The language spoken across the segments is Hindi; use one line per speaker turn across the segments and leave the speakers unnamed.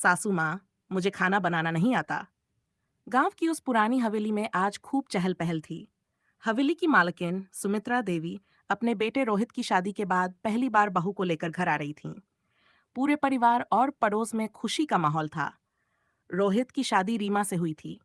सासू माँ, मुझे खाना बनाना नहीं आता। गांव की उस पुरानी हवेली में आज खूब चहल पहल थी। हवेली की मालकिन सुमित्रा देवी अपने बेटे रोहित की शादी के बाद पहली बार बहू को लेकर घर आ रही थीं। पूरे परिवार और पड़ोस में खुशी का माहौल था। रोहित की शादी रीमा से हुई थी,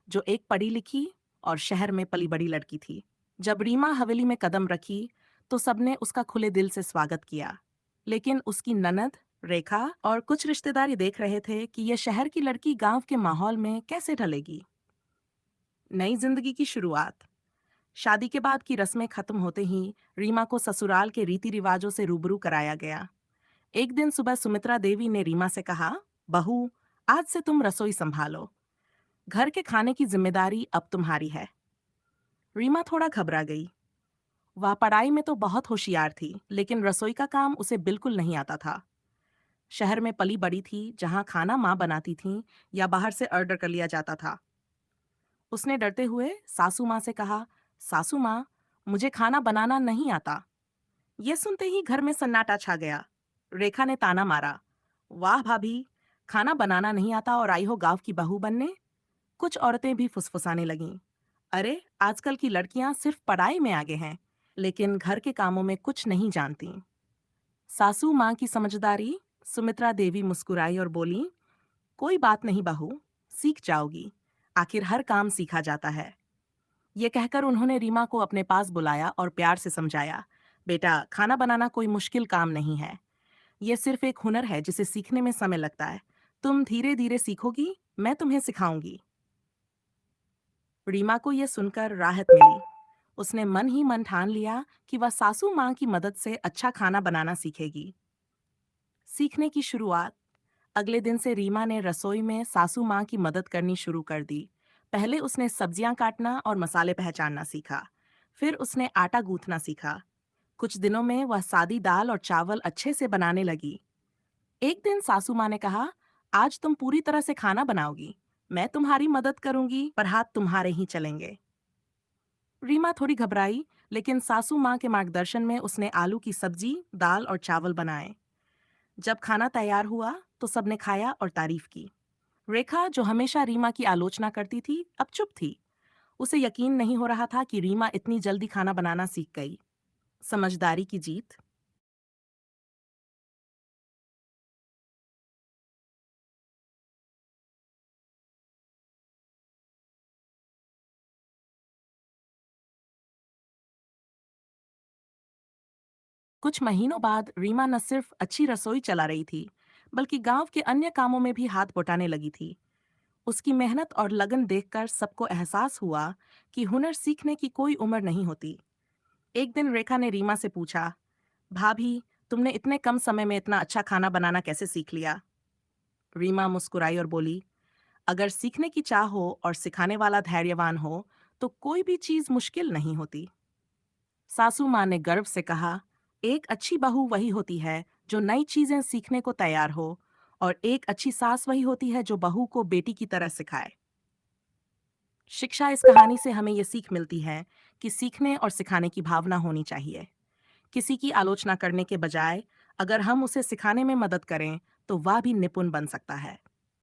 जो एक पढ़ी लिखी और शहर में पली बड़ी लड़की थी। जब रीमा हवेली में कदम रखी, तो सबने उसका खुले दिल से स्वागत किया। लेकिन उसकी ननद रेखा और कुछ रिश्तेदार ये देख रहे थे कि यह शहर की लड़की गांव के माहौल में कैसे ढलेगी। नई जिंदगी की शुरुआत। शादी के बाद की रस्में खत्म होते ही रीमा को ससुराल के रीति रिवाजों से रूबरू कराया गया। एक दिन सुबह सुमित्रा देवी ने रीमा से कहा, बहू, आज से तुम रसोई संभालो। घर के खाने की जिम्मेदारी अब तुम्हारी है। रीमा थोड़ा घबरा गई। वह पढ़ाई में तो बहुत होशियार थी, लेकिन रसोई का काम उसे बिल्कुल नहीं आता था। शहर में पली बड़ी थी, जहां खाना माँ बनाती थीं या बाहर से ऑर्डर कर लिया जाता था। उसने डरते हुए सासू माँ से कहा, सासू माँ, मुझे खाना बनाना नहीं आता। ये सुनते ही घर में सन्नाटा छा गया। रेखा ने ताना मारा, वाह भाभी, खाना बनाना नहीं आता और आई हो गांव की बहू बनने। कुछ औरतें भी फुसफुसाने लगीं, अरे आजकल की लड़कियां सिर्फ पढ़ाई में आगे हैं, लेकिन घर के कामों में कुछ नहीं जानती। सासू माँ की समझदारी। सुमित्रा देवी मुस्कुराई और बोली, कोई बात नहीं बहू, सीख जाओगी, आखिर हर काम सीखा जाता है। ये कहकर उन्होंने रीमा को अपने पास बुलाया और प्यार से समझाया, बेटा, खाना बनाना कोई मुश्किल काम नहीं है। ये सिर्फ एक हुनर है जिसे सीखने में समय लगता है। तुम धीरे धीरे सीखोगी, मैं तुम्हें सिखाऊंगी। रीमा को यह सुनकर राहत मिली। उसने मन ही मन ठान लिया कि वह सासू माँ की मदद से अच्छा खाना बनाना सीखेगी। सीखने की शुरुआत। अगले दिन से रीमा ने रसोई में सासू माँ की मदद करनी शुरू कर दी। पहले उसने सब्जियां काटना और मसाले पहचानना सीखा। फिर उसने आटा गूंथना सीखा। कुछ दिनों में वह सादी दाल और चावल अच्छे से बनाने लगी। एक दिन सासू माँ ने कहा, आज तुम पूरी तरह से खाना बनाओगी। मैं तुम्हारी मदद करूंगी, पर हाथ तुम्हारे ही चलेंगे। रीमा थोड़ी घबराई, लेकिन सासू माँ के मार्गदर्शन में उसने आलू की सब्जी, दाल और चावल बनाए। जब खाना तैयार हुआ, तो सबने खाया और तारीफ की। रेखा, जो हमेशा रीमा की आलोचना करती थी, अब चुप थी। उसे यकीन नहीं हो रहा था कि रीमा इतनी जल्दी खाना बनाना सीख गई। समझदारी की जीत। कुछ महीनों बाद रीमा न सिर्फ अच्छी रसोई चला रही थी, बल्कि गांव के अन्य कामों में भी हाथ बटाने लगी थी। उसकी मेहनत और लगन देखकर सबको एहसास हुआ कि हुनर सीखने की कोई उम्र नहीं होती। एक दिन रेखा ने रीमा से पूछा, भाभी, तुमने इतने कम समय में इतना अच्छा खाना बनाना कैसे सीख लिया? रीमा मुस्कुराई और बोली, अगर सीखने की चाह हो और सिखाने वाला धैर्यवान हो, तो कोई भी चीज मुश्किल नहीं होती। सासू माँ ने गर्व से कहा, एक अच्छी बहू वही होती है जो नई चीजें सीखने को तैयार हो, और एक अच्छी सास वही होती है जो बहू को बेटी की तरह सिखाए। शिक्षा। इस कहानी से हमें ये सीख मिलती है कि सीखने और सिखाने की भावना होनी चाहिए। किसी की आलोचना करने के बजाय अगर हम उसे सिखाने में मदद करें, तो वह भी निपुण बन सकता है।